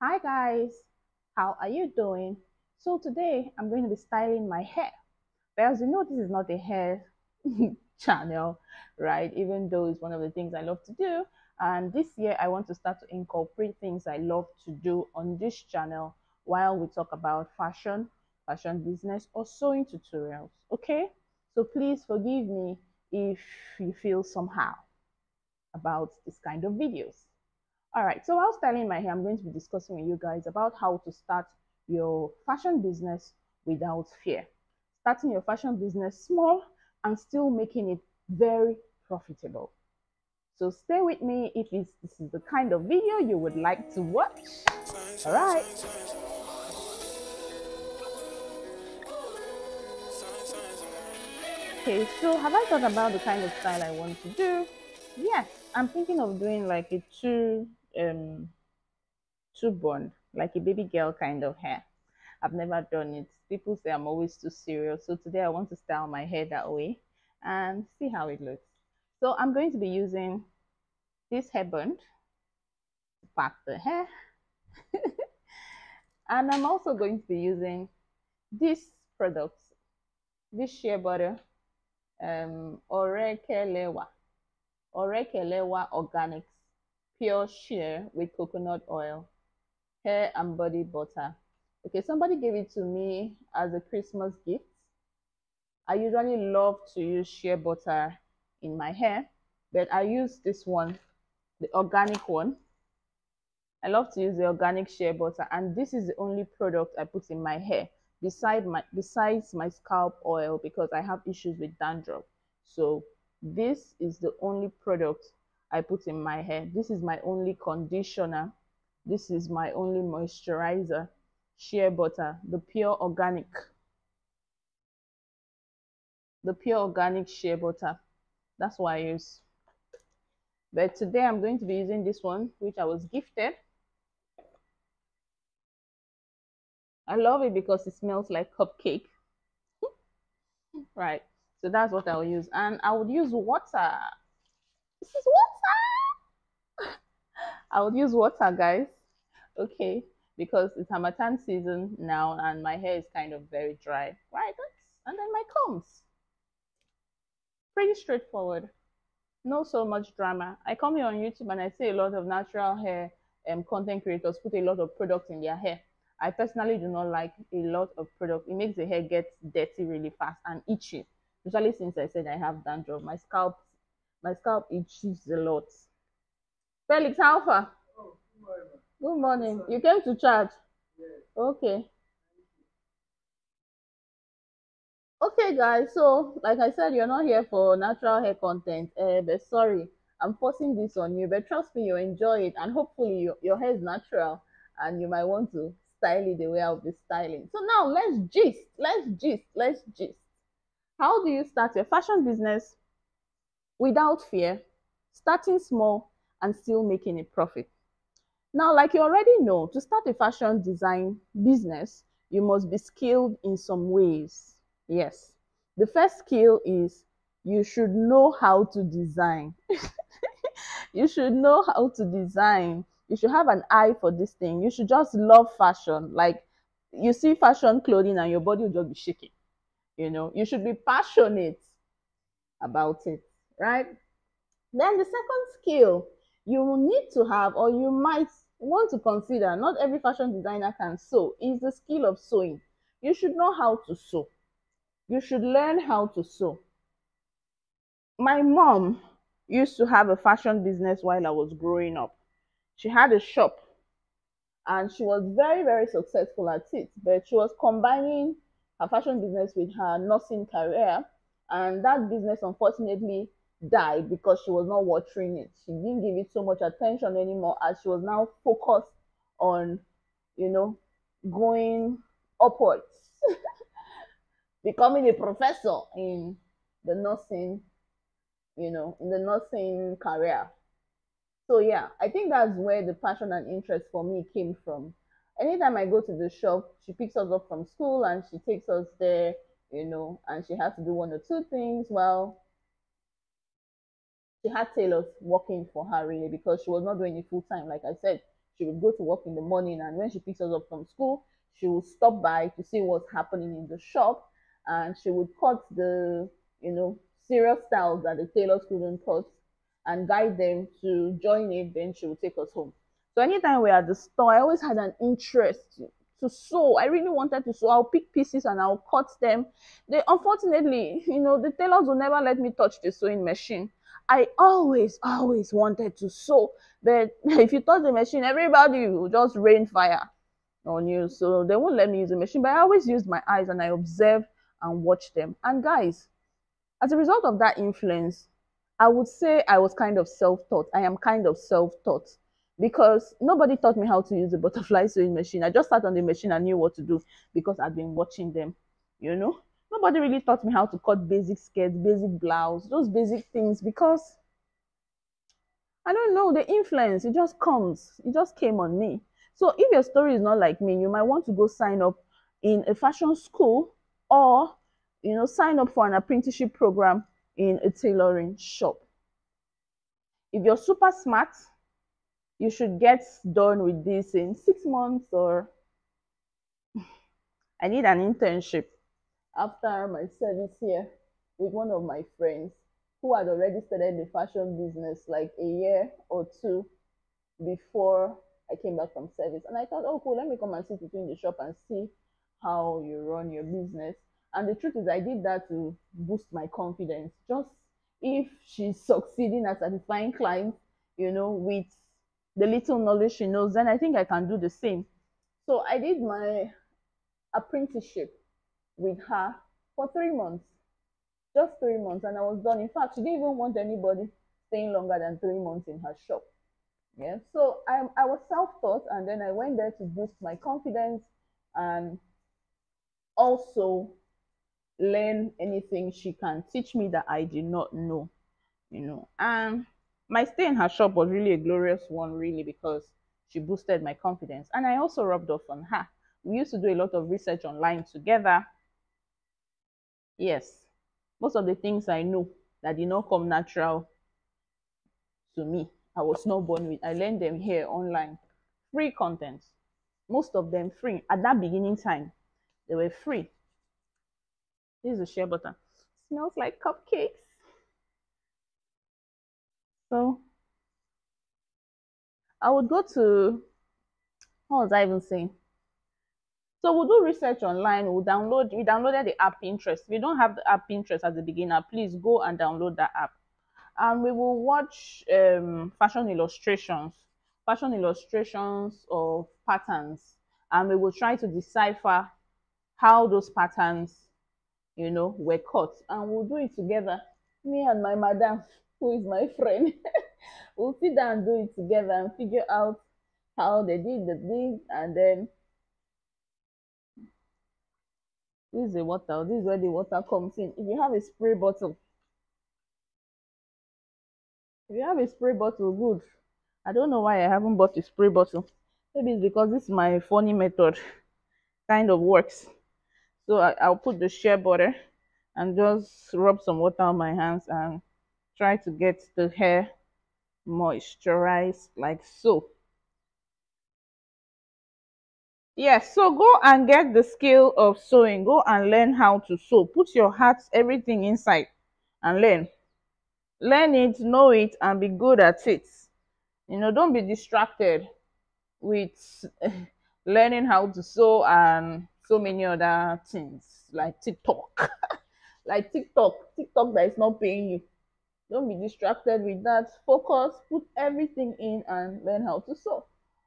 Hi guys, how are you doing? So today I'm going to be styling my hair. But as you know, this is not a hair channel, right? Even though it's one of the things I love to do. And this year I want to start to incorporate things I love to do on this channel while we talk about fashion business, or sewing tutorials. Okay? So please forgive me if you feel somehow about this kind of videos. All right, so while styling my hair, I'm going to be discussing with you guys about how to start your fashion business without fear. Starting your fashion business small and still making it very profitable. So stay with me if this is the kind of video you would like to watch. All right. Okay, so have I thought about the kind of style I want to do? Yes, I'm thinking of doing like a um two bond, like a baby girl kind of hair. I've never done it. People say I'm always too serious. So today I want to style my hair that way and see how it looks. So I'm going to be using this hairband to pack the hair. And I'm also going to be using this product, this shea butter, Orekelewa, Orekelewa Organics, pure shea with coconut oil, hair and body butter. Okay, somebody gave it to me as a Christmas gift. I usually love to use shea butter in my hair, but I use this one, the organic one. I love to use the organic shea butter, and this is the only product I put in my hair besides my scalp oil, because I have issues with dandruff. So this is the only product I put in my hair. This is my only conditioner. This is my only moisturizer. Shea butter, the pure organic shea butter. That's what I use. But today I'm going to be using this one, which I was gifted. I love it because it smells like cupcake. Right. So that's what I'll use. And I would use water. This is water. I would use water, guys. Okay. Because it's Hamatan season now and my hair is kind of very dry. Right. And then my combs. Pretty straightforward. No so much drama. I come here on YouTube and I see a lot of natural hair content creators put a lot of products in their hair. I personally do not like a lot of product. It makes the hair get dirty really fast and itchy. Especially since I said I have dandruff. My scalp itches a lot. Felix, how far? Good morning. You came to chat. Okay. Okay, guys. So, like I said, you're not here for natural hair content. But sorry, I'm forcing this on you. But trust me, you'll enjoy it, and hopefully, your hair is natural, and you might want to style it the way I'll be styling. So now, let's gist. Let's gist. Let's gist. How do you start your fashion business without fear, starting small and still making a profit? Now, like you already know, to start a fashion design business, you must be skilled in some ways. Yes. The first skill is you should know how to design. You should know how to design. You should have an eye for this thing. You should just love fashion. Like you see fashion clothing and your body will just be shaking. You should be passionate about it, right? Then the second skill you will need to have, or you might want to consider, not every fashion designer can sew, is the skill of sewing. You should know how to sew. You should learn how to sew. My mom used to have a fashion business while I was growing up. She had a shop and she was very, very successful at it, but she was combining her fashion business with her nursing career. And that business unfortunately died because she was not watering it. She didn't give it so much attention anymore, as she was now focused on, you know, going upwards, becoming a professor the nursing, in the nursing career. So yeah, I think that's where the passion and interest for me came from. Anytime I go to the shop, she picks us up from school and she takes us there, and she has to do one or two things. Well, she had tailors working for her really because she was not doing it full time. Like I said, She would go to work in the morning, and when she picks us up from school, she would stop by to see what's happening in the shop, and she would cut the, serious styles that the tailors couldn't cut, and guide them to join it. Then she would take us home. So anytime we're at the store, I always had an interest to sew. I really wanted to sew. I'll pick pieces and I'll cut them. They unfortunately, the tailors will never let me touch the sewing machine. I always wanted to sew, but if you touch the machine, everybody will just rain fire on you. So they won't let me use the machine. But I always used my eyes and I observed and watched them. And guys, as a result of that influence, I would say I was kind of self-taught. I am kind of self-taught because nobody taught me how to use a butterfly sewing machine. I just sat on the machine and knew what to do because I'd been watching them, you know. Nobody really taught me how to cut basic skirts, basic blouse, those basic things because I don't know, the influence, it just comes. It just came on me. So if your story is not like me, you might want to go sign up in a fashion school or, sign up for an apprenticeship program in a tailoring shop. If you're super smart, you should get done with this in 6 months, or I need an internship after my service here with one of my friends who had already started the fashion business like a year or two before I came back from service. And I thought, oh, cool, let me come and sit between the shop and see how you run your business. And the truth is, I did that to boost my confidence. Just if she's succeeding at satisfying clients, with the little knowledge she knows, then I think I can do the same. So I did my apprenticeship with her for 3 months, just 3 months, and I was done. In fact, she didn't even want anybody staying longer than 3 months in her shop. Yeah, so I was self-taught, and then I went there to boost my confidence and also learn anything she can teach me that I did not know. And my stay in her shop was really a glorious one, really, because she boosted my confidence, and I also rubbed off on her. We used to do a lot of research online together. Yes, most of the things I know that did not come natural to me, I was not born with. I learned them here online. Free content. Most of them free. At that beginning time, they were free. This is a share button. Smells like cupcakes. So I would go to, what was I even saying? So we'll do research online. We downloaded the app Pinterest. If you don't have the app Pinterest as a beginner, please go and download that app. And we will watch fashion illustrations of patterns, and we will try to decipher how those patterns, were cut, and we'll do it together. Me and my madam, who is my friend, we'll sit down and do it together and figure out how they did the thing, and then this is the water. This is where the water comes in. If you have a spray bottle, good. I don't know why I haven't bought a spray bottle. Maybe it's because this is my funny method kind of works. So I'll put the shea butter and just rub some water on my hands and try to get the hair moisturized like so. Yes, so go and get the skill of sewing. Go and learn how to sew. Put your heart, everything inside and learn. Learn it, know it, and be good at it. Don't be distracted with learning how to sew and so many other things like TikTok. Like TikTok that is not paying you. Don't be distracted with that. Focus, put everything in, and learn how to sew.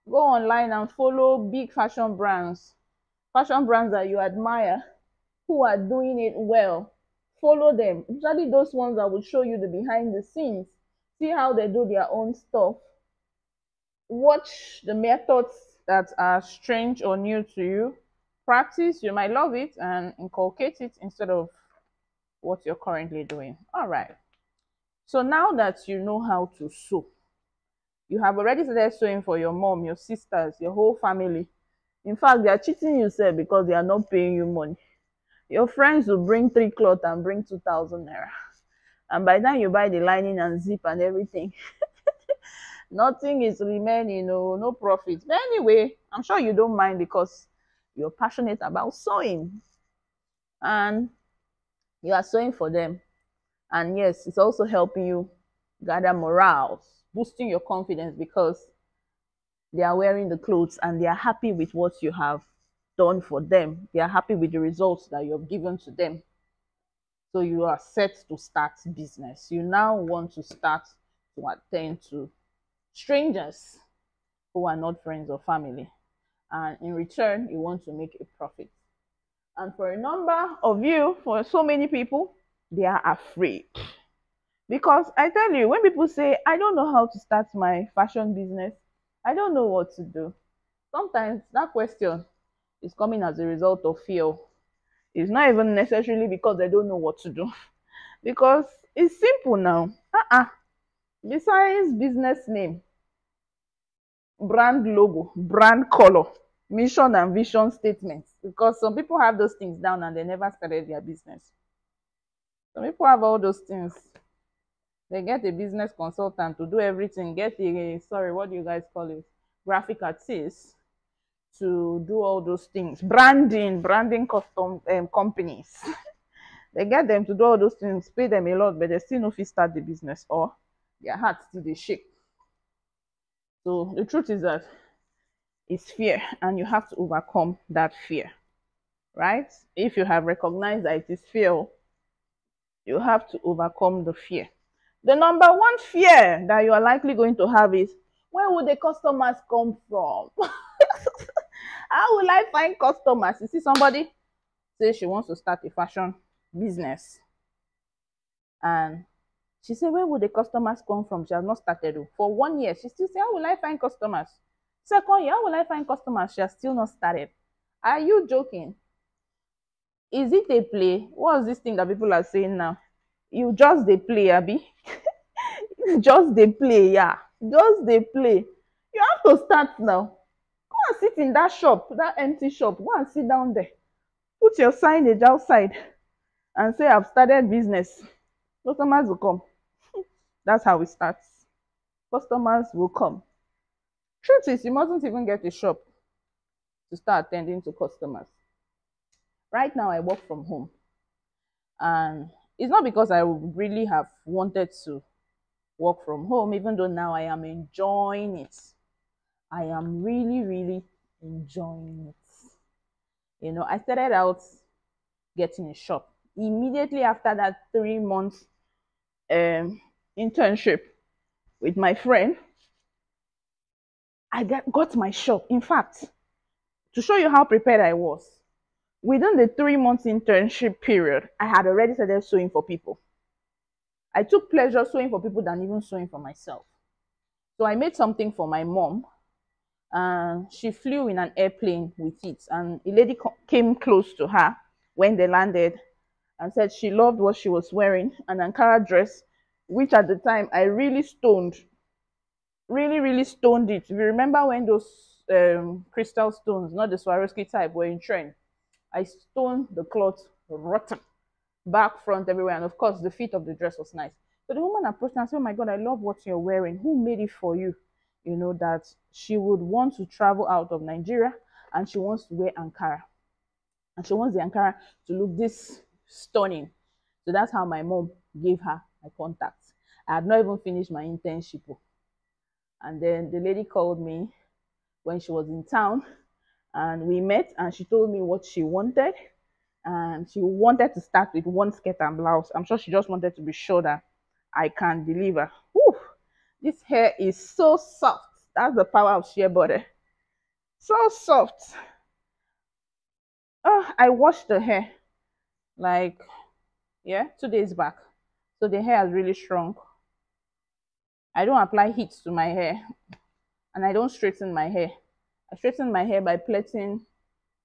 Go online and follow big fashion brands that you admire, who are doing it well. Follow them, especially those ones that will show you the behind the scenes. See how they do their own stuff. Watch the methods that are strange or new to you. Practice, you might love it, and inculcate it instead of what you're currently doing. All right. So now that you know how to sew, you have already started sewing for your mom, your sisters, your whole family. In fact, they are cheating you, sir, because they are not paying you money. Your friends will bring 3 cloth and bring 2,000 naira. And by the time you buy the lining and zip and everything, Nothing is remaining, no profit. But anyway, I'm sure you don't mind because you're passionate about sewing and you are sewing for them. And yes, it's also helping you gather morale, boosting your confidence because they are wearing the clothes and they are happy with what you have done for them. They are happy with the results that you have given to them. So you are set to start business. You now want to start to attend to strangers who are not friends or family. And in return, you want to make a profit. And for a number of you, for so many people, they are afraid. Because I tell you, when people say, I don't know how to start my fashion business, I don't know what to do. Sometimes that question is coming as a result of fear. It's not even necessarily because they don't know what to do. Because it's simple now. Besides business name, brand logo, brand color, mission and vision statements. Because some people have those things down and they never started their business. Some people have all those things. They get a business consultant to do everything. Get a, sorry, what do you guys call it? Graphic artist to do all those things. Branding custom companies. They get them to do all those things, pay them a lot, but they still no fit start the business or their heart still they shake. So the truth is that it's fear, and you have to overcome that fear, right? If you have recognized that it is fear, you have to overcome the fear. The number one fear that you are likely going to have is, where would the customers come from? How will I find customers? You see somebody say she wants to start a fashion business, and she said, where would the customers come from? She has not started. For 1 year, she still say, how will I find customers? Second year, how will I find customers? She has still not started. Are you joking? Is it a play? What's this thing that people are saying now? You just they play, Abby. Just they play, yeah. Just they play. You have to start now. Go and sit in that shop, that empty shop. Go and sit down there. Put your signage outside and say, I've started business. Customers will come. That's how it starts. Customers will come. Truth is, you mustn't even get a shop to start attending to customers. Right now, I work from home. And it's not because I really have wanted to work from home, even though now I am enjoying it. I am really, really enjoying it. I started out getting a shop. Immediately after that 3 months internship with my friend, I got my shop. In fact, to show you how prepared I was, within the 3 months internship period, I had already started sewing for people. I took pleasure sewing for people than even sewing for myself. So I made something for my mom, and she flew in an airplane with it. And a lady came close to her when they landed and said she loved what she was wearing, an Ankara dress, which at the time I really stoned. Really, really stoned it. If you remember when those crystal stones, not the Swarovski type, were in trend, I stoned the cloth rotten, back, front, everywhere. And of course, the fit of the dress was nice. So the woman approached me and said, oh my God, I love what you're wearing. Who made it for you? That she would want to travel out of Nigeria and she wants to wear Ankara. And she wants the Ankara to look this stunning. So that's how my mom gave her my contacts. I had not even finished my internship. And then the lady called me when she was in town and we met and she told me what she wanted. And she wanted to start with one skirt and blouse. I'm sure she just wanted to be sure that I can deliver. Whew, this hair is so soft. That's the power of shea butter. So soft. I washed the hair like, yeah, 2 days back. So the hair has really shrunk. I don't apply heat to my hair and I don't straighten my hair. I straighten my hair by plaiting,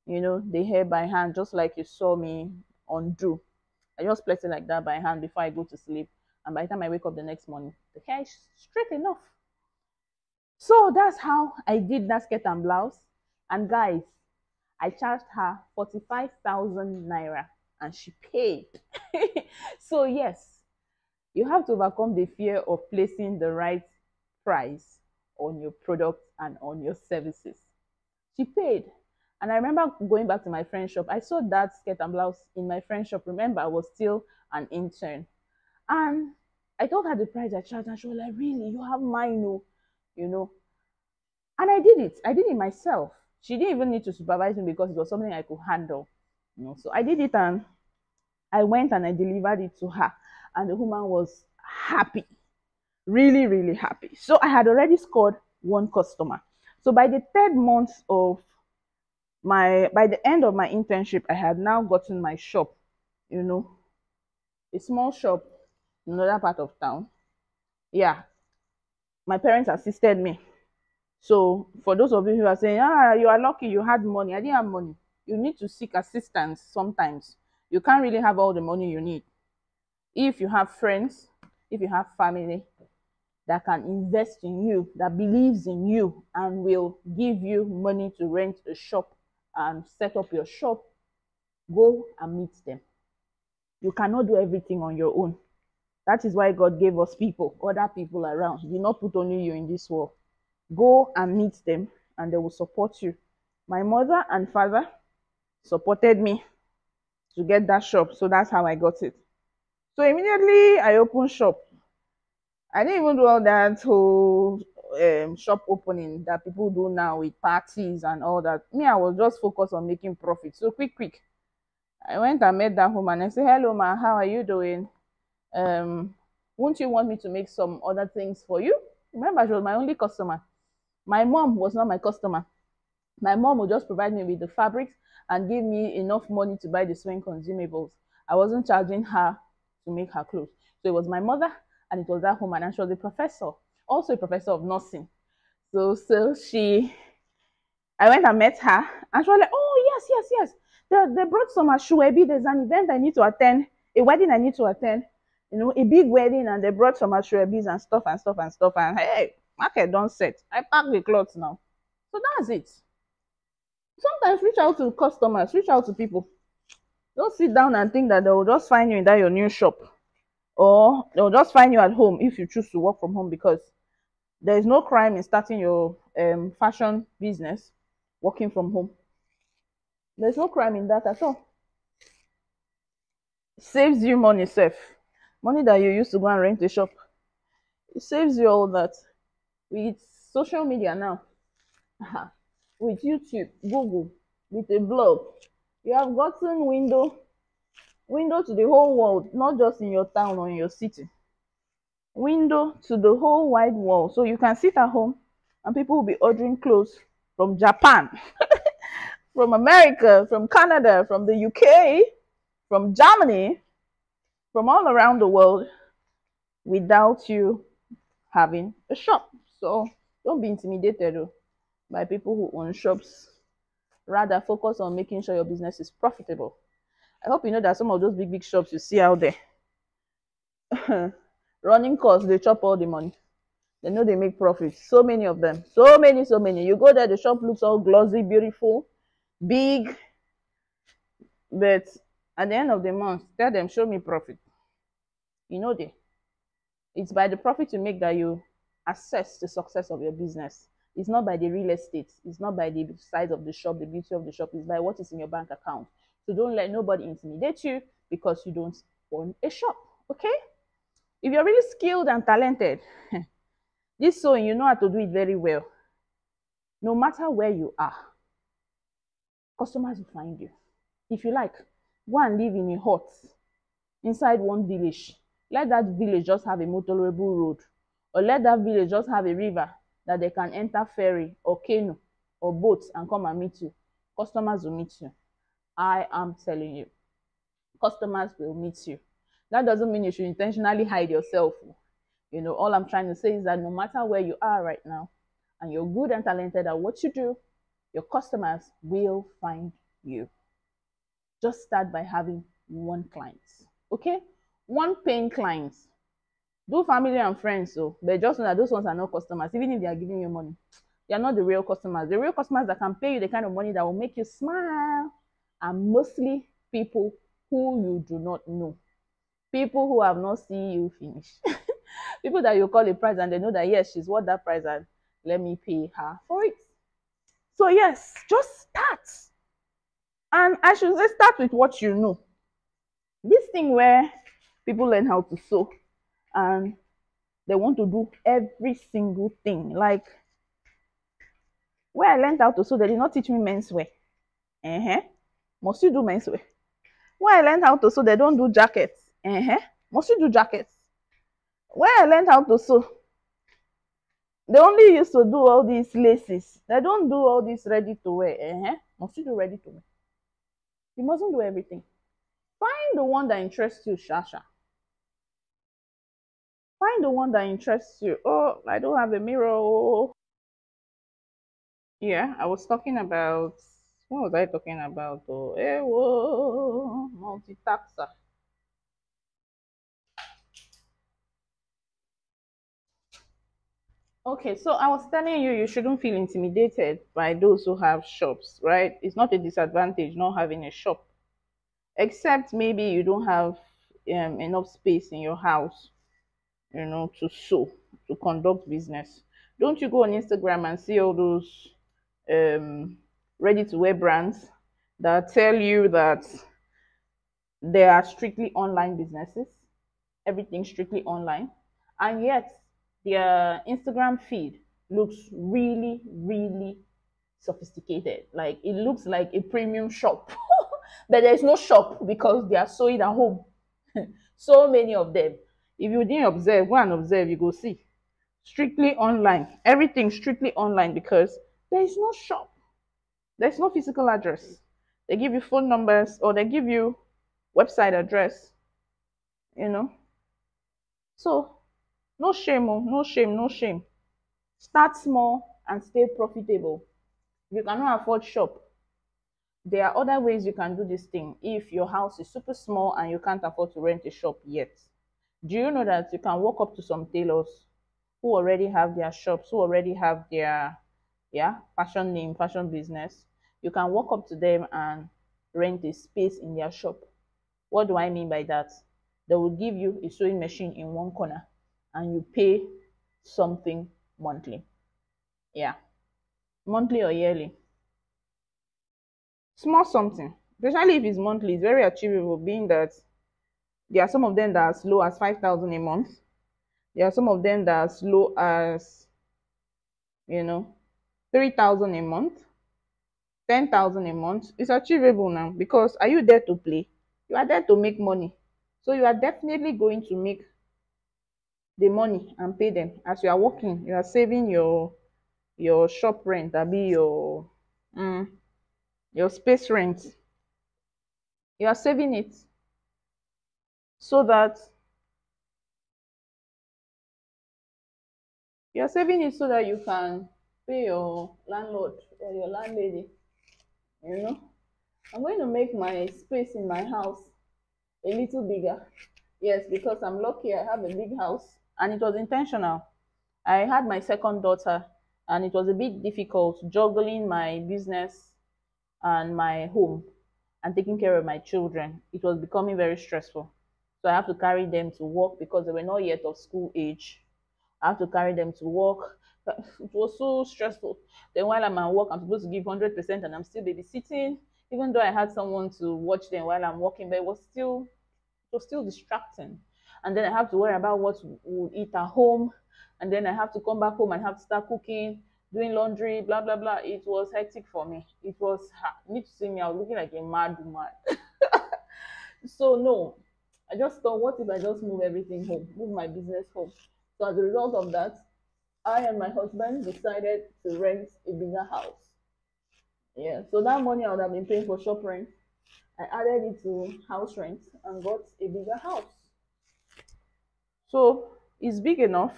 the hair by hand, just like you saw me undo. I just plait it like that by hand before I go to sleep. And by the time I wake up the next morning, the hair is straight enough. So that's how I did that skirt and blouse. And guys, I charged her 45,000 naira and she paid. So yes, you have to overcome the fear of placing the right price on your products and on your services. She paid. And I remember going back to my friend's shop. I saw that skirt and blouse in my friend's shop. Remember, I was still an intern. And I told her the price I charged, and she was like, "Really? You have mine, oh," you know. And I did it. I did it myself. She didn't even need to supervise me because it was something I could handle. So I did it, and I went and I delivered it to her. And the woman was happy, really, really happy. So I had already scored one customer. So by the third month of by the end of my internship, I had now gotten my shop, you know, a small shop in another part of town. Yeah, my parents assisted me. So for those of you who are saying, you are lucky you had money, I didn't have money. You need to seek assistance sometimes. You can't really have all the money you need. If you have friends, if you have family that can invest in you, that believes in you, and will give you money to rent a shop and set up your shop, go and meet them. You cannot do everything on your own. That is why God gave us people, other people around. He did not put only you in this world. Go and meet them, and they will support you. My mother and father supported me to get that shop, so that's how I got it. So immediately I opened shop. I didn't even do all that whole shop opening that people do now with parties and all that. Me, I was just focused on making profit. So quick. I went and met that woman and said, "Hello, ma, how are you doing? Won't you want me to make some other things for you?" Remember, she was my only customer. My mom was not my customer. My mom would just provide me with the fabrics and give me enough money to buy the sewing consumables. I wasn't charging her to make her clothes. So it was my mother and it was that woman, and she was a professor, also a professor of nursing. So I went and met her, and she was like, "Oh, yes. They brought some ashwebi. There's an event I need to attend, a wedding I need to attend, a big wedding, and they brought some ashwebis and stuff and stuff and stuff. And hey, market don't set. I pack the clothes now." So that's it. Sometimes reach out to customers, reach out to people. Don't sit down and think that they will just find you in that your new shop, or they'll just find you at home if you choose to work from home, because there is no crime in starting your fashion business working from home. There's no crime in that at all. It saves you money, safe money that you used to go and rent a shop. It saves you all that. With social media now, with YouTube, Google, with a blog, you have gotten window to the whole world, not just in your town or in your city. Window to the whole wide world. So you can sit at home and people will be ordering clothes from Japan, from America, from Canada, from the UK, from Germany, from all around the world without you having a shop. So don't be intimidated by people who own shops. Rather, focus on making sure your business is profitable. I hope you know that some of those big shops you see out there, running costs, they chop all the money. They know they make profit. So many of them. So many. You go there, the shop looks all glossy, beautiful, big. But at the end of the month, tell them, show me profit. It's by the profit you make that you assess the success of your business. It's not by the real estate. It's not by the size of the shop, the beauty of the shop. It's by what is in your bank account. So don't let nobody intimidate you because you don't own a shop. Okay? If you're really skilled and talented, this sewing, you know how to do it very well. No matter where you are, customers will find you. If you like, go and live in a hut inside one village. Let that village just have a motorable road, or let that village just have a river that they can enter ferry or canoe or boats and come and meet you. Customers will meet you. I am telling you, customers will meet you. That doesn't mean you should intentionally hide yourself. All I'm trying to say is that no matter where you are right now, and you're good and talented at what you do, your customers will find you. Just start by having one client. Okay? One paying client. Do family and friends, but just know that those ones are not customers. Even if they are giving you money, they are not the real customers. The real customers that can pay you the kind of money that will make you smile are mostly people who you do not know. People who have not seen you finish. People that you call a price and they know that yes, she's worth that price, and let me pay her for it. So yes, just start. And I should say start with what you know. This thing where people learn how to sew and they want to do every single thing. Like where I learned how to sew, they did not teach me menswear. Uh-huh. Must you do menswear? Where I learned how to sew, they don't do jackets. Uh-huh. Must you do jackets? Where I learned how to sew, they only used to do all these laces. They don't do all this ready to wear. Uh-huh. Must you do ready to wear? You mustn't do everything. Find the one that interests you, Shasha. Find the one that interests you. Oh, I don't have a mirror. Oh. Yeah, I was talking about, what was I talking about? Oh, whoa, multitasker. Okay, so I was telling you, you shouldn't feel intimidated by those who have shops, right? It's not a disadvantage not having a shop, except maybe you don't have enough space in your house, to sew, to conduct business. Don't you go on Instagram and see all those um, ready to wear brands that tell you that they are strictly online businesses, everything strictly online, and yet their Instagram feed looks really, really sophisticated. Like it looks like a premium shop, but there's no shop because they are sewing at home. So many of them. If you didn't observe, go and observe, you go see. Strictly online, everything strictly online because there is no shop, there's no physical address. They give you phone numbers or they give you website address, you know. So no shame, oh, no shame, no shame. Start small and stay profitable. If you cannot afford shop, there are other ways you can do this thing if your house is super small and you can't afford to rent a shop yet. Do you know that you can walk up to some tailors who already have their shops, who already have their, yeah, fashion name, fashion business? You can walk up to them and rent a space in their shop. What do I mean by that? They will give you a sewing machine in one corner and you pay something monthly. Yeah, monthly or yearly. Small something. Especially if it's monthly, it's very achievable, being that there are some of them that are as low as 5,000 a month. There are some of them that are as low as, you know, 3,000 a month, 10,000 a month. It's achievable now because are you there to play? You are there to make money. So you are definitely going to make the money and pay them as you are working. You are saving your shop rent, that be mm, your space rent. You are saving it so that you are saving it so that you can pay your landlord or your landlady. You know, I'm going to make my space in my house a little bigger. Yes, because I'm lucky I have a big house and it was intentional. I had my second daughter and it was a bit difficult juggling my business and my home and taking care of my children. It was becoming very stressful. So I have to carry them to work because they were not yet of school age. I have to carry them to work. It was so stressful. Then while I'm at work, I'm supposed to give 100% and I'm still babysitting, even though I had someone to watch them while I'm working, but it was still distracting. And then I have to worry about what we'll eat at home. And then I have to come back home and have to start cooking, doing laundry, blah, blah, blah. It was hectic for me. It was hard. You need to see me. I was looking like a mad woman. So, no, I just thought, what if I just move everything home, move my business home? So, as a result of that, I and my husband decided to rent a bigger house. Yeah, so that money I would have been paying for shop rent, I added it to house rent and got a bigger house. So it's big enough.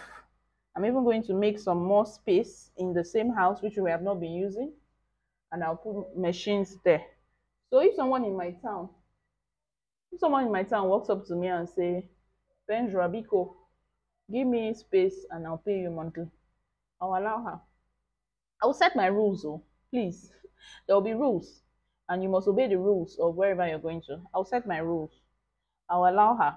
I'm even going to make some more space in the same house, which we have not been using, and I'll put machines there. So if someone in my town walks up to me and say, Benjura Biko, give me space and I'll pay you monthly, I'll allow her. I will set my rules, oh, please. There will be rules, and you must obey the rules of wherever you're going to. I'll set my rules. I'll allow her.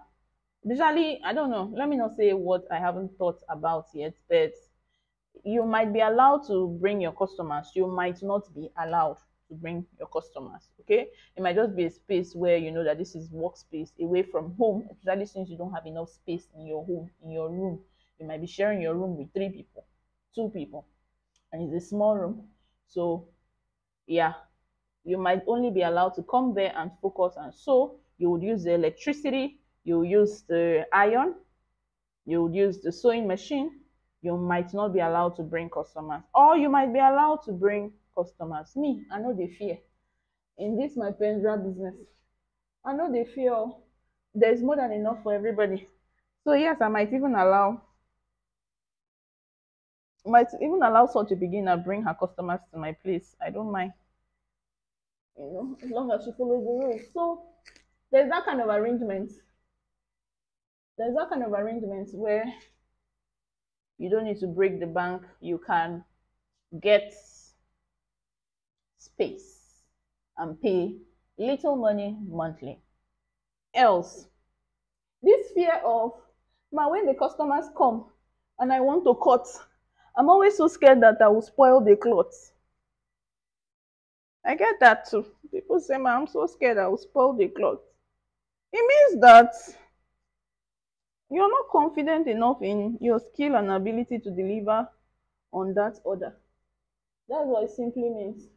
Usually, I don't know. Let me not say what I haven't thought about yet, but You might be allowed to bring your customers, you might not be allowed to bring your customers. Okay, it might just be a space where you know that this is workspace away from home, especially since you don't have enough space in your home, in your room. You might be sharing your room with 3 people, 2 people, and it's a small room. So yeah, you might only be allowed to come there and focus and sew. You would use the electricity, you use the iron, you would use the sewing machine. You might not be allowed to bring customers, or you might be allowed to bring customers. Me, I know they fear in this my pendra business. I know they fear. There's more than enough for everybody. So yes, I might even allow such a beginner bring her customers to my place. I don't mind, as long as she follows the rules. So there's that kind of arrangement. There's that kind of arrangement where you don't need to break the bank. You can get space and pay little money monthly. Else, this fear of when the customers come and I want to cut, I'm always so scared that I will spoil the cloth. I get that too. People say, I'm so scared I will spoil the cloth. It means that you're not confident enough in your skill and ability to deliver on that order. That's what it simply means.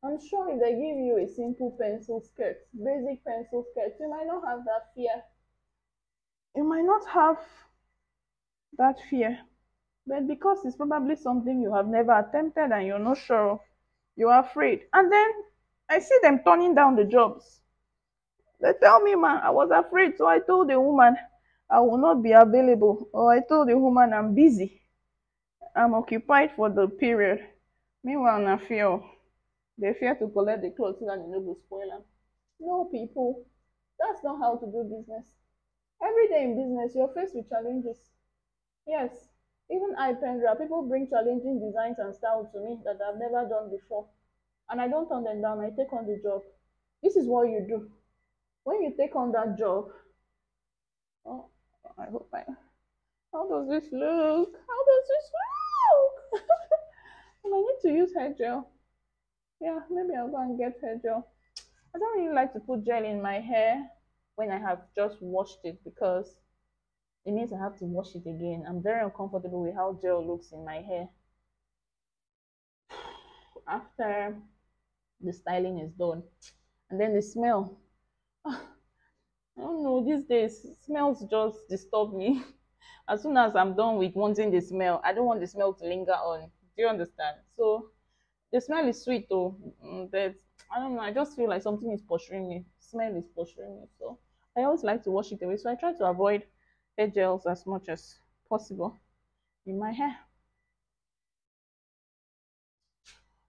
I'm sure if they give you a simple pencil skirt, basic pencil skirt, you might not have that fear. You might not have that fear. But because it's probably something you have never attempted and you're not sure of, you're afraid. And then I see them turning down the jobs. They tell me, man, I was afraid, so I told the woman I will not be available. Or I told the woman I'm busy. I'm occupied for the period. Meanwhile, na fear. They fear to collect the clothes so that they no go spoil them. No, people, that's not how to do business. Every day in business, you're faced with challenges. Yes, even I, Pendra, people bring challenging designs and styles to me that I've never done before. And I don't turn them down, I take on the job. This is what you do. When you take on that job, oh, I hope I. How does this look? How does this look? And I need to use hair gel. Yeah, maybe I'll go and get hair gel. I don't really like to put gel in my hair when I have just washed it because it means I have to wash it again. I'm very uncomfortable with how gel looks in my hair after the styling is done. And then the smell. I don't know, these days smells just disturb me. As soon as I'm done with wanting the smell, I don't want the smell to linger on. Do you understand? So the smell is sweet though, but I don't know, I just feel like something is pursuing me. Smell is pursuing me. So I always like to wash it away. So I try to avoid hair gels as much as possible in my hair.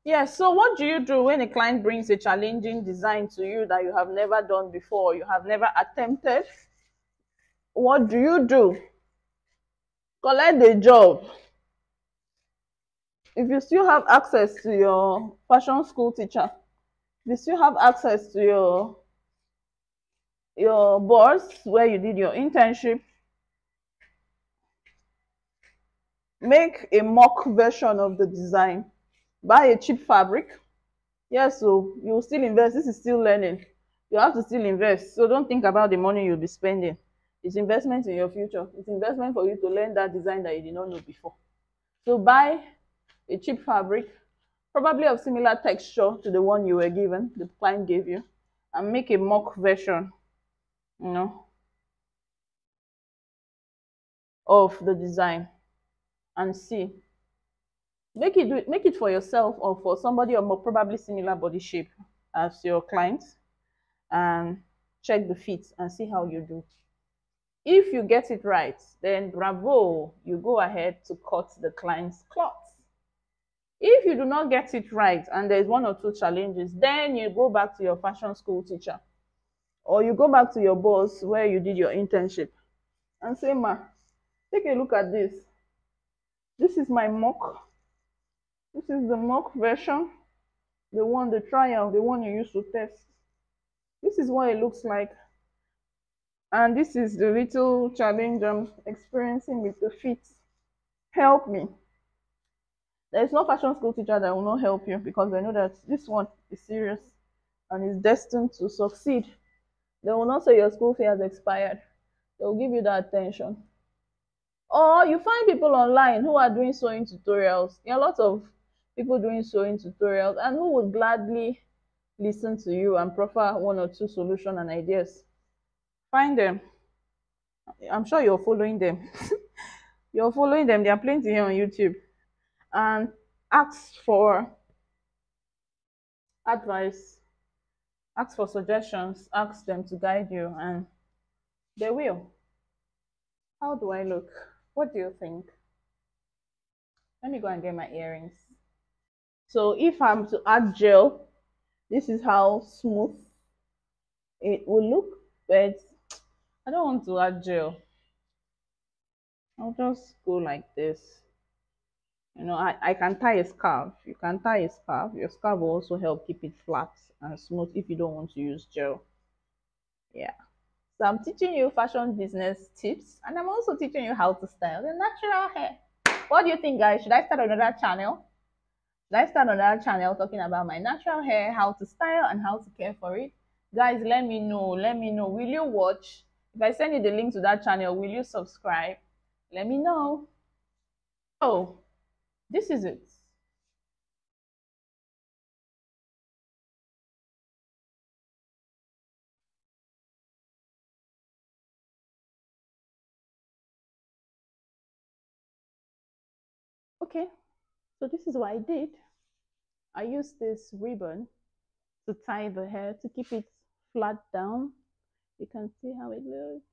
Yeah, so what do you do when a client brings a challenging design to you that you have never done before, you have never attempted? What do you do? Collect the job. If you still have access to your fashion school teacher, if you still have access to your boss where you did your internship, make a mock version of the design. Buy a cheap fabric. Yes, so you will still invest. This is still learning. You have to still invest. So don't think about the money you'll be spending. It's investment in your future. It's investment for you to learn that design that you did not know before. So buy a cheap fabric, probably of similar texture to the one you were given, the client gave you, and make a mock version, you know, of the design and see. Make it for yourself or for somebody of more probably similar body shape as your client, and check the fit and see how you do. If you get it right, then bravo, you go ahead to cut the client's cloth. If you do not get it right and there's one or two challenges, then you go back to your fashion school teacher or you go back to your boss where you did your internship and say, ma, take a look at this. This is my mock. This is the mock version, the trial, the one you used to test. This is what it looks like. And this is the little challenge I'm experiencing with the fit. Help me. There's no fashion school teacher that will not help you because they know that this one is serious and is destined to succeed. They will not say your school fee has expired. They will give you that attention. Or you find people online who are doing sewing tutorials. There are a lot of people doing sewing tutorials and who would gladly listen to you and proffer one or two solution and ideas. Find them. I'm sure you're following them. You're following them. There are plenty here on YouTube. And ask for advice, ask for suggestions, ask them to guide you, and they will. How do I look? What do you think? Let me go and get my earrings. So if I'm to add gel, this is how smooth it will look, but I don't want to add gel. I'll just go like this. I can tie a scarf. You can tie a scarf. Your scarf will also help keep it flat and smooth if you don't want to use gel. Yeah. So I'm teaching you fashion business tips and I'm also teaching you how to style the natural hair. What do you think, guys? Should I start another channel? Should I start another channel talking about my natural hair, how to style and how to care for it? Guys, let me know. Let me know. Will you watch? If I send you the link to that channel, will you subscribe? Let me know. Oh, this is it. Okay, so this is what I did. I used this ribbon to tie the hair to keep it flat down. You can see how it looks.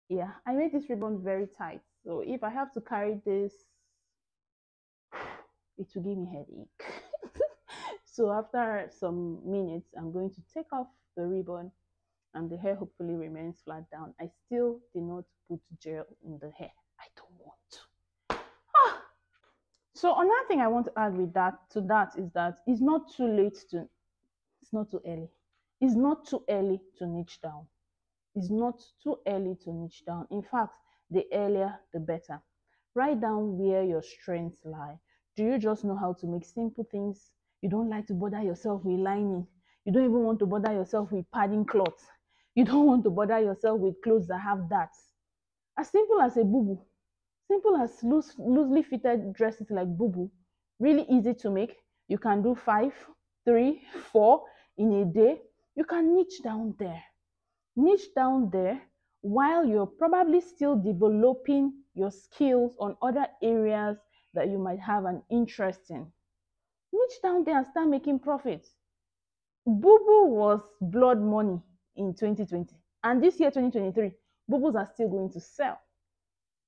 Yeah, I made this ribbon very tight. So if I have to carry this, it will give me headache. So after some minutes, I'm going to take off the ribbon and the hair hopefully remains flat down. I still did not put gel in the hair. I don't want to. Ah. So another thing I want to add with that is that it's not too early. It's not too early to niche down. It's not too early to niche down. In fact, the earlier the better. Write down where your strengths lie. Do you just know how to make simple things? You don't like to bother yourself with lining. You don't even want to bother yourself with padding cloth. You don't want to bother yourself with clothes that have that. As simple as a boo. Simple as loosely fitted dresses like boo. Really easy to make. You can do 5, 3, 4 in a day. You can niche down there while you're probably still developing your skills on other areas that you might have an interest in. Niche down there and start making profits. Boo was blood money in 2020, and this year 2023, boobos are still going to sell.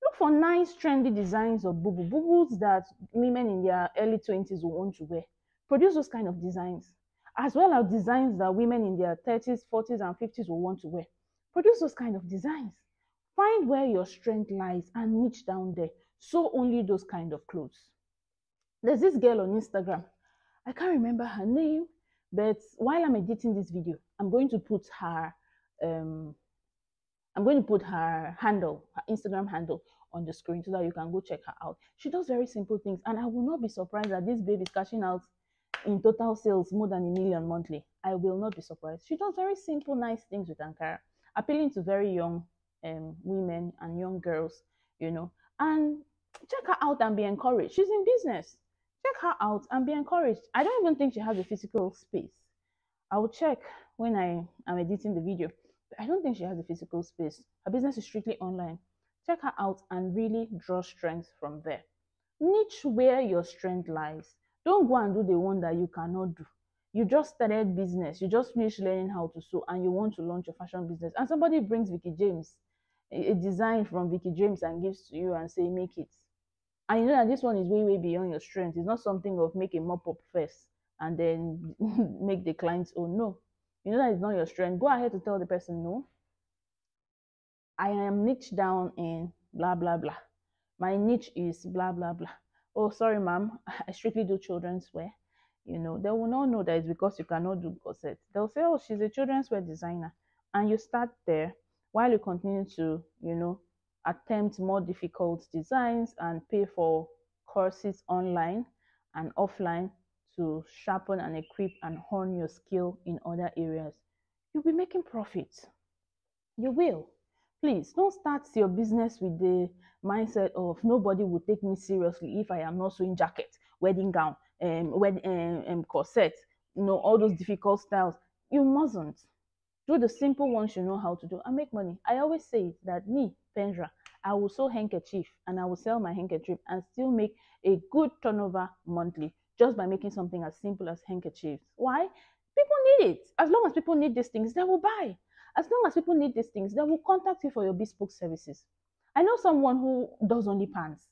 Look for nice trendy designs of boobos that women in their early 20s will want to wear. Produce those kind of designs, as well as designs that women in their 30s, 40s, and 50s will want to wear. Produce those kind of designs. Find where your strength lies and niche down there. Sew only those kind of clothes. There's this girl on Instagram. I can't remember her name, but while I'm editing this video, um, I'm going to put her handle, her Instagram handle on the screen so that you can go check her out. She does very simple things, and I will not be surprised that this baby is cashing out in total sales more than 1 million monthly. I will not be surprised. She does very simple, nice things with Ankara, appealing to very young women and young girls, And check her out and be encouraged. She's in business. Check her out and be encouraged. I don't even think she has a physical space. I will check when I am editing the video. I don't think she has a physical space. Her business is strictly online. Check her out and really draw strength from there. Niche where your strength lies. Don't go and do the one that you cannot do. You just started business. You just finished learning how to sew and you want to launch a fashion business. And somebody brings Vicky James, a design from Vicky James and gives to you and say, make it. And you know that this one is way, way beyond your strength. It's not something of make a mop-up first and then make the clients own. No. You know that it's not your strength. Go ahead to tell the person, no, I am niche down in blah, blah, blah. My niche is blah, blah, blah. Oh, sorry, ma'am. I strictly do children's wear. They will not know that it's because you cannot do corset. They'll say, oh, she's a children's wear designer. And you start there while you continue to, attempt more difficult designs and pay for courses online and offline to sharpen and equip and hone your skill in other areas, you'll be making profits. You will. Please don't start your business with the mindset of nobody will take me seriously if I am not sewing jacket, wedding gown, corset, all those difficult styles. You mustn't. Do the simple ones you know how to do and make money. I always say that me, Pendra, I will sew handkerchief and I will sell my handkerchief and still make a good turnover monthly just by making something as simple as handkerchiefs. Why? People need it. As long as people need these things, they will buy. As long as people need these things, they will contact you for your bespoke services. I know someone who does only pants,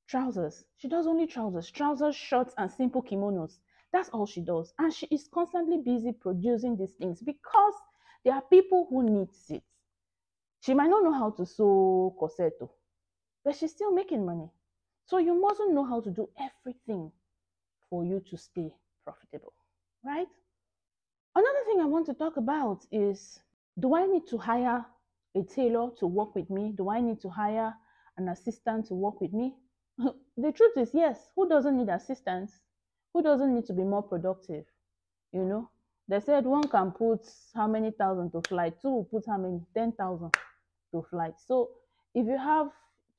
trousers. She does only trousers, shorts, and simple kimonos. That's all she does. And she is constantly busy producing these things because there are people who need it. She might not know how to sew corsetto, but she's still making money. So you mustn't know how to do everything for you to stay profitable, right? Another thing I want to talk about is, do I need to hire a tailor to work with me? Do I need to hire an assistant to work with me? The truth is, yes. Who doesn't need assistance? Who doesn't need to be more productive? You know, they said one can put how many thousand to flight, two will put how many? 10,000 to flight. So if you have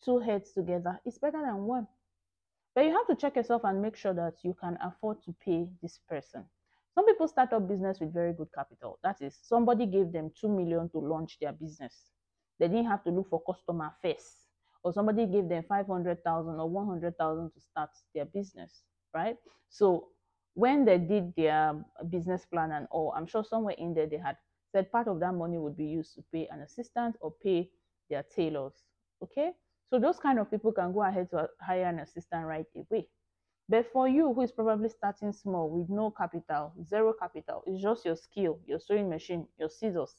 two heads together, it's better than one. But you have to check yourself and make sure that you can afford to pay this person. Some people start up business with very good capital. That is, somebody gave them 2 million to launch their business. They didn't have to look for customer first. Or somebody gave them 500,000 or 100,000 to start their business, right? So when they did their business plan and all, I'm sure somewhere in there they had said part of that money would be used to pay an assistant or pay their tailors. Okay? So those kind of people can go ahead to hire an assistant right away. But for you who is probably starting small with no capital, zero capital, it's just your skill, your sewing machine, your scissors,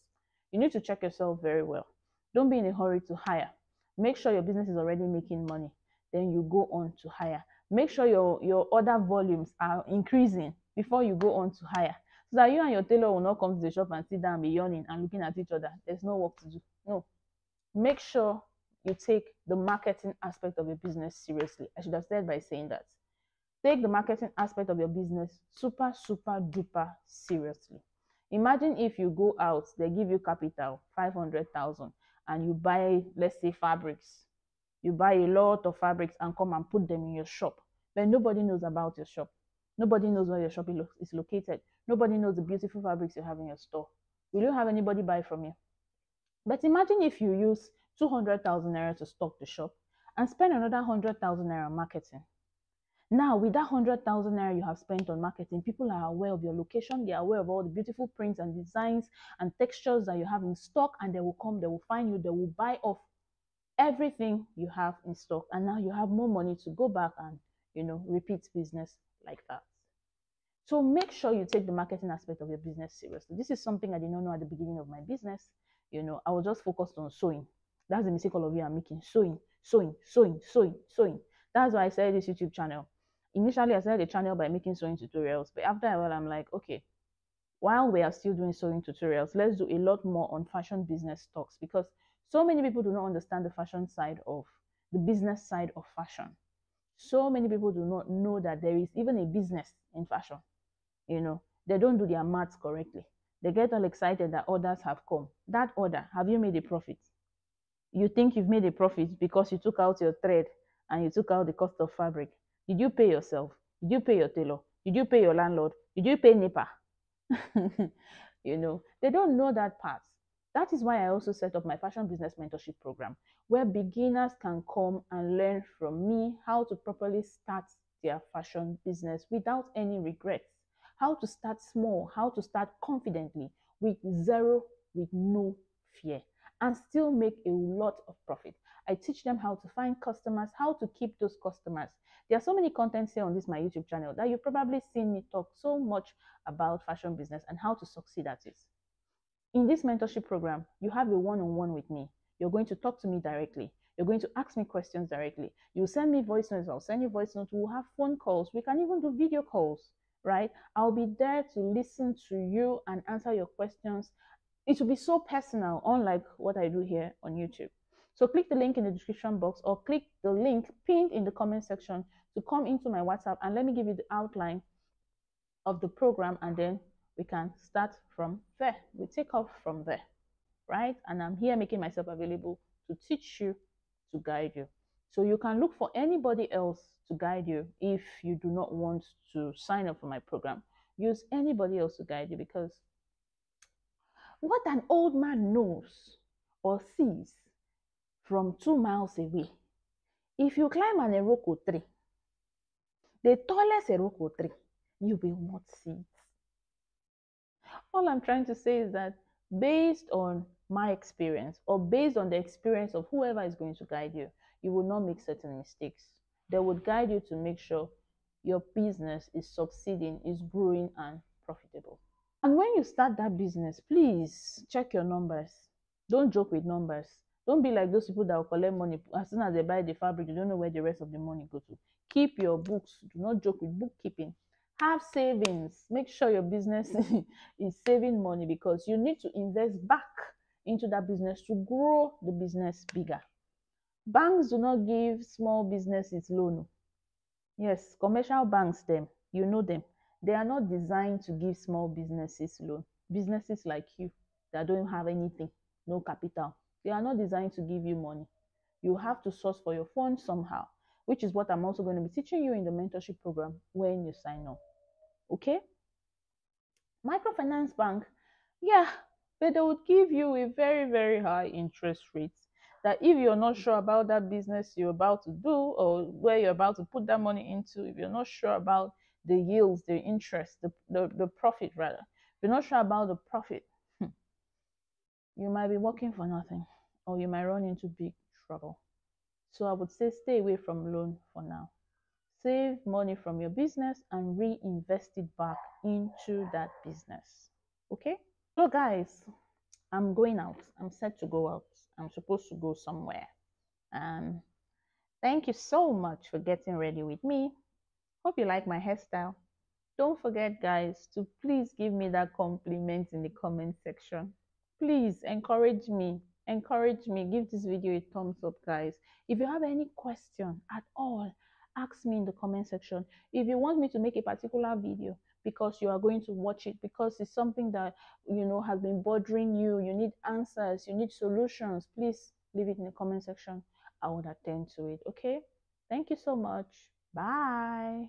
you need to check yourself very well. Don't be in a hurry to hire. Make sure your business is already making money. Then you go on to hire. Make sure your order volumes are increasing before you go on to hire. So that you and your tailor will not come to the shop and sit down and be yawning and looking at each other. There's no work to do. No. Make sure you take the marketing aspect of your business seriously. I should have said by saying that. Take the marketing aspect of your business super, super duper seriously. Imagine if you go out, they give you capital, 500,000, and you buy, let's say, fabrics. You buy a lot of fabrics and come and put them in your shop. But nobody knows about your shop. Nobody knows where your shop is located. Nobody knows the beautiful fabrics you have in your store. Will you have anybody buy from you? But imagine if you use 200,000 naira to stock the shop and spend another 100,000 naira marketing. Now, with that 100,000 naira you have spent on marketing, people are aware of your location. They are aware of all the beautiful prints and designs and textures that you have in stock, and they will come, they will find you, they will buy off everything you have in stock. And now you have more money to go back and, repeat business like that. So make sure you take the marketing aspect of your business seriously. This is something I did not know at the beginning of my business. I was just focused on sewing. That's the mistake all of you are making. Sewing, sewing, sewing, sewing, sewing. That's why I started this YouTube channel. Initially, I started the channel by making sewing tutorials. But after a while, I'm like, okay, while we are still doing sewing tutorials, let's do a lot more on fashion business talks, because so many people do not understand the fashion side of the business side of fashion. So many people do not know that there is even a business in fashion. They don't do their maths correctly. They get all excited that orders have come. That order, have you made a profit? You think you've made a profit because you took out your thread and you took out the cost of fabric. Did you pay yourself? Did you pay your tailor? Did you pay your landlord? Did you pay NEPA? They don't know that part. That is why I also set up my fashion business mentorship program, where beginners can come and learn from me how to properly start their fashion business without any regrets, how to start small, how to start confidently with no fear, and still make a lot of profit. I teach them how to find customers, how to keep those customers. There are so many contents here on this my YouTube channel that you've probably seen me talk so much about fashion business and how to succeed at it. In this mentorship program, you have a one-on-one with me. You're going to talk to me directly. You're going to ask me questions directly. You'll send me voice notes. I'll send you voice notes. We'll have phone calls. We can even do video calls, right? I'll be there to listen to you and answer your questions. It will be so personal, unlike what I do here on YouTube. So click the link in the description box or click the link pinned in the comment section to come into my WhatsApp and let me give you the outline of the program, and then we can start from there. We take off from there, right? And I'm here making myself available to teach you, to guide you. So you can look for anybody else to guide you if you do not want to sign up for my program. Use anybody else to guide you, because what an old man knows or sees from 2 miles away, if you climb an Iroko tree, the tallest Iroko tree, you will not see it. All I'm trying to say is that based on my experience or based on the experience of whoever is going to guide you, you will not make certain mistakes. They would guide you to make sure your business is succeeding, is growing and profitable. And when you start that business, please check your numbers. Don't joke with numbers. Don't be like those people that will collect money. As soon as they buy the fabric, you don't know where the rest of the money go to. Keep your books. Do not joke with bookkeeping. Have savings. Make sure your business is saving money, because you need to invest back into that business to grow the business bigger. Banks do not give small businesses loan. Yes, commercial banks, them, you know them. They are not designed to give small businesses loan. Businesses like you that don't have anything, no capital, they are not designed to give you money. You have to source for your funds somehow, which is what I'm also going to be teaching you in the mentorship program when you sign up. Okay? Microfinance bank, yeah, but they would give you a very, very high interest rate that if you're not sure about that business you're about to do or where you're about to put that money into, if you're not sure about the yields, the interest, the profit rather, if you're not sure about the profit, you might be working for nothing or you might run into big trouble. So I would say stay away from loan for now. Save money from your business and reinvest it back into that business. Okay? So, guys, I'm going out. I'm set to go out. I'm supposed to go somewhere. And thank you so much for getting ready with me. Hope you like my hairstyle. Don't forget, guys, to please give me that compliment in the comment section. Please encourage me. Encourage me. Give this video a thumbs up, guys. If you have any question at all, ask me in the comment section. If you want me to make a particular video because you are going to watch it, because it's something that has been bothering you, you need answers, you need solutions, please leave it in the comment section. I would attend to it. Okay? Thank you so much. Bye.